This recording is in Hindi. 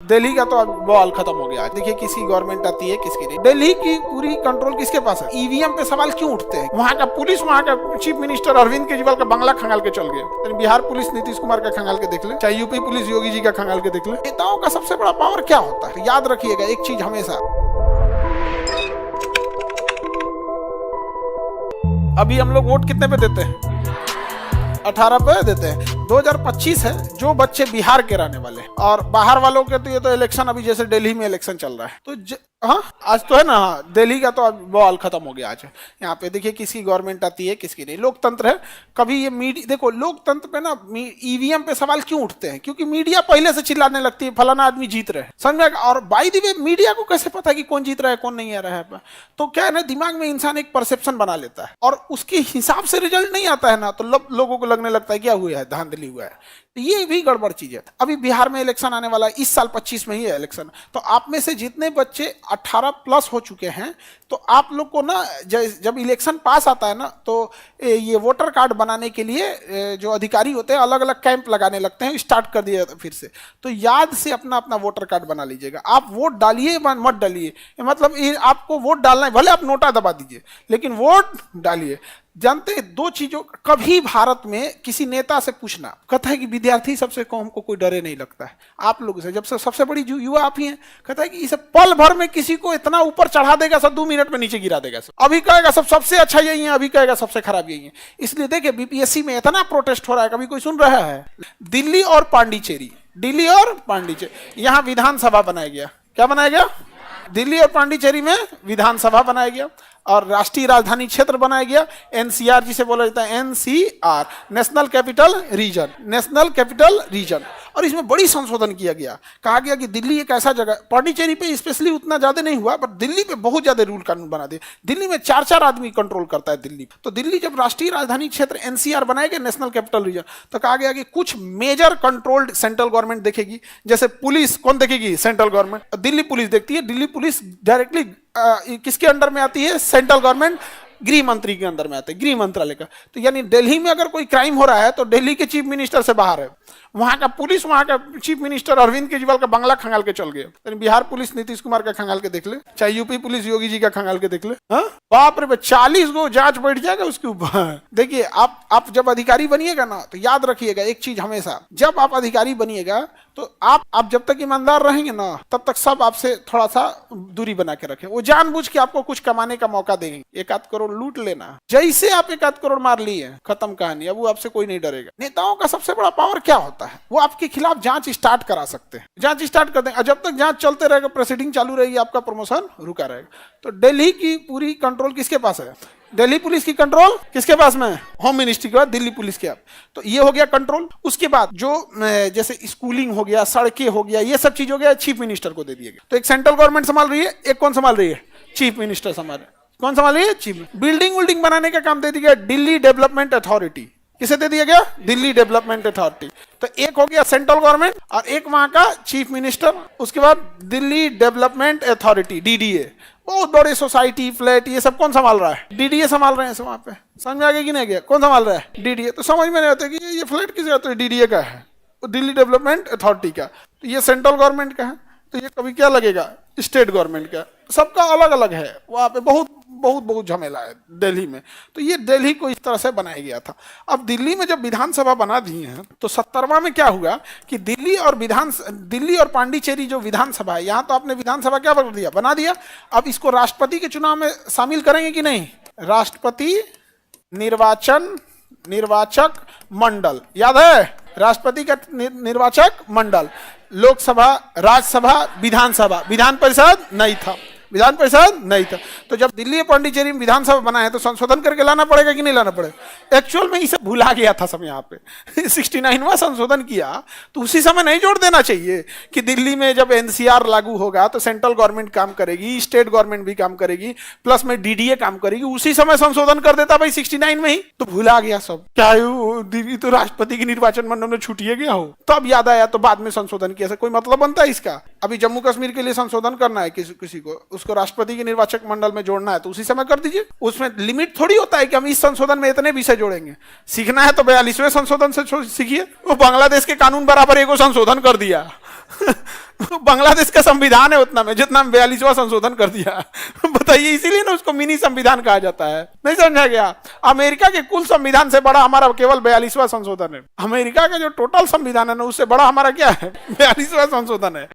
दिल्ली का तो अब बॉल खत्म हो गया। देखिए किसकी गवर्नमेंट आती है किसकी नहीं। दिल्ली की पूरी कंट्रोल किसके पास है? ईवीएम पे सवाल क्यों उठते हैं? वहाँ का पुलिस, वहाँ का चीफ मिनिस्टर अरविंद केजरीवाल का बंगला खंगाल के चल गए। बिहार पुलिस नीतीश कुमार का खंगाल के देख ले, चाहे यूपी पुलिस योगी जी का खंगाल के देख ले। नेताओं का सबसे बड़ा पावर क्या होता है? याद रखिएगा एक चीज हमेशा, अभी हम लोग वोट कितने पे देते हैं? 18 पे देते हैं। 2025 है, जो बच्चे बिहार के रहने वाले और बाहर वालों के तो ये तो इलेक्शन, अभी जैसे दिल्ली में इलेक्शन चल रहा है तो हाँ आज तो है ना, हाँ दिल्ली का तो अब बॉल खत्म हो गया। आज यहाँ पे देखिए किसकी गवर्नमेंट आती है किसकी नहीं। लोकतंत्र है, कभी ये मीडिया, देखो लोकतंत्र पे ना ईवीएम पे सवाल क्यों उठते हैं? क्योंकि मीडिया पहले से चिल्लाने लगती है फलाना आदमी जीत रहे, समझ में? और बाय द वे मीडिया को कैसे पता है कि कौन जीत रहा है कौन नहीं आ रहा है? तो क्या है ना, दिमाग में इंसान एक परसेप्शन बना लेता है और उसके हिसाब से रिजल्ट नहीं आता है ना, तो लोगों को लगने लगता है क्या हुआ है, धांधली हुआ है। ये भी गड़बड़ चीज है। अभी बिहार में इलेक्शन आने वाला है, इस साल 25 में ही है इलेक्शन। तो आप में से जितने बच्चे 18 प्लस हो चुके हैं, तो आप लोग को ना जब इलेक्शन पास आता है ना, तो ये वोटर कार्ड बनाने के लिए जो अधिकारी होते हैं अलग अलग कैंप लगाने लगते हैं, स्टार्ट कर दिया फिर से। तो याद से अपना अपना वोटर कार्ड बना लीजिएगा। आप वोट डालिए मत डालिए, मतलब आपको वोट डालना है, भले आप नोटा दबा दीजिए लेकिन वोट डालिए। जानते हैं दो चीजों, कभी भारत में किसी नेता से पूछना, कहता है कि विद्यार्थी सबसे कौम को कोई डरे नहीं लगता है आप लोगों से, जब से सबसे बड़ी युवा आप ही हैं। कहता है कि इसे पल भर में किसी को इतना ऊपर चढ़ा देगा, सब 2 मिनट में नीचे गिरा देगा। सब अभी कहेगा सब सबसे अच्छा यही है, अभी कहेगा सबसे खराब यही है। इसलिए देखिए बीपीएससी में इतना प्रोटेस्ट हो रहा है, कभी कोई सुन रहा है? दिल्ली और पांडिचेरी, दिल्ली और पांडिचेरी, यहाँ विधानसभा बनाया गया। क्या बनाया गया? दिल्ली और पांडिचेरी में विधानसभा बनाया गया और राष्ट्रीय राजधानी क्षेत्र बनाया गया, एनसीआर जिसे बोला जाता है, NCR, national capital region, national capital region. और इसमें बड़ी संशोधन किया गया, कहा गया कि दिल्ली एक ऐसा जगह, पांडिचेरी पे स्पेशली उतना ज्यादा नहीं हुआ, पर दिल्ली पे बहुत ज्यादा रूल कानून बना दिए। दिल्ली में 4-4 आदमी कंट्रोल करता है दिल्ली। तो दिल्ली जब राष्ट्रीय राजधानी क्षेत्र एनसीआर बनाया गया, नेशनल कैपिटल रीजन, तो कहा गया कि कुछ मेजर कंट्रोल्ड सेंट्रल गवर्नमेंट देखेगी। जैसे पुलिस कौन देखेगी? Central government. दिल्ली पुलिस देखती है। दिल्ली पुलिस डायरेक्टली किसके अंडर में आती है? सेंट्रल गवर्नमेंट, गृह मंत्री के अंदर में आता है, गृह मंत्रालय का। तो यानी दिल्ली में अगर कोई क्राइम हो रहा है तो दिल्ली के चीफ मिनिस्टर से बाहर है। वहां का पुलिस, वहां का चीफ मिनिस्टर अरविंद केजरीवाल का बंगला खंगाल के चल गए। बिहार पुलिस नीतीश कुमार का खंगाल के देख ले, चाहे यूपी पुलिस योगी जी का खंगाल के देख ले। हाँ बाप रे, 40 गो जांच बैठ जाएगा उसके ऊपर। देखिए आप जब अधिकारी बनिएगा ना, तो याद रखिएगा एक चीज हमेशा, जब आप अधिकारी बनिएगा तो आप जब तक ईमानदार रहेंगे ना, तब तक सब आपसे थोड़ा सा दूरी बना के रखें। वो जानबूझ के आपको कुछ कमाने का मौका देंगे, 1-8 करोड़ लूट लेना। जैसे आप 1-8 करोड़ मार लिए, खत्म कहानी। अब वो आपसे कोई नहीं डरेगा। नेताओं का सबसे बड़ा पावर क्या होता है? वो आपके खिलाफ जांच स्टार्ट करा सकते हैं, जांच स्टार्ट कर देंगे। जब तक जांच चलते रहेगा, प्रोसीडिंग चालू रहेगी, आपका प्रमोशन रुका रहेगा। तो दिल्ली की पूरी कंट्रोल किसके पास है? दिल्ली पुलिस की कंट्रोल किसके पास में? होम मिनिस्ट्री के बाद दिल्ली पुलिस के। आप तो ये हो गया कंट्रोल। उसके बाद जो जैसे स्कूलिंग हो गया, सड़कें हो गया, ये सब चीज हो गया, चीफ मिनिस्टर को दे दिया गया। तो एक सेंट्रल गवर्नमेंट संभाल रही है, एक कौन संभाल रही है? चीफ मिनिस्टर संभाल रहे। कौन संभाल रही है? चीफ। बिल्डिंग बनाने का काम दे दिया गया दिल्ली डेवलपमेंट अथॉरिटी। किसे दे दिया गया? Delhi development authority. तो एक हो गया सेंट्रल गवर्नमेंट और एक वहां का चीफ मिनिस्टर। उसके बाद दिल्ली डेवलपमेंट अथॉरिटी, डीडीए। बहुत बड़े सोसाइटी, फ्लैट, ये सब कौन संभाल रहा है? डीडीए संभाल रहे हैं। वहां पे समझ में आ गया कि नहीं गया? कौन संभाल रहा है? डीडीए। तो समझ में नहीं आता कि ये फ्लैट किसका? तो डीडीए का है, दिल्ली डेवलपमेंट अथॉरिटी का। तो ये सेंट्रल गवर्नमेंट का है, तो ये कभी क्या लगेगा? स्टेट गवर्नमेंट का। सबका अलग अलग है। वहां पे बहुत झमेला है दिल्ली में। तो ये दिल्ली को इस तरह से बनाया गया था। अब दिल्ली में जब विधानसभा बना दी है, तो 70वां में क्या हुआ कि दिल्ली और पांडिचेरी जो विधानसभा है, यहाँ तो आपने विधानसभा क्या कर दिया? बना दिया। अब इसको राष्ट्रपति के चुनाव में शामिल करेंगे कि नहीं? राष्ट्रपति निर्वाचक मंडल, याद है? राष्ट्रपति का निर्वाचक मंडल, लोकसभा, राज्यसभा, विधानसभा, विधान परिषद नहीं था। विधान परिषद नहीं था। तो जब दिल्ली और पांडिचेरी में विधानसभा बना है, तो संशोधन करके लाना पड़ेगा कि नहीं लाना पड़ेगा? एक्चुअल में इसे भुला गया था सब यहाँ पे 69वां संशोधन किया, तो उसी समय नहीं जोड़ देना चाहिए कि दिल्ली में जब एनसीआर लागू होगा तो सेंट्रल गवर्नमेंट काम करेगी, स्टेट गवर्नमेंट भी काम करेगी, प्लस में डीडीए काम करेगी। उसी समय संशोधन कर देता भाई 69 में ही, तो भुला गया सब। क्या दिल्ली तो राष्ट्रपति की निर्वाचन मंडल में छूटिए गया हो, तब याद आया, तो बाद में संशोधन किया। कोई मतलब बनता है इसका? अभी जम्मू कश्मीर के लिए संशोधन करना है किसी किसी को, उसको राष्ट्रपति के निर्वाचक मंडल में जोड़ना है तो उसी समय कर दीजिए। उसमें लिमिट थोड़ी होता है कि हम इस संशोधन में इतने विषय जोड़ेंगे। सीखना है तो 42वें संशोधन से सीखिए। वो बांग्लादेश के कानून बराबर एगो संशोधन कर दिया बांग्लादेश का संविधान है उतना में जितना में 42वां संशोधन कर दिया बताइए, इसीलिए ना उसको मिनी संविधान कहा जाता है। नहीं समझा गया? अमेरिका के कुल संविधान से बड़ा हमारा केवल 42वां संशोधन है। अमेरिका का जो टोटल संविधान है ना उससे बड़ा हमारा क्या है? 42वां संशोधन है।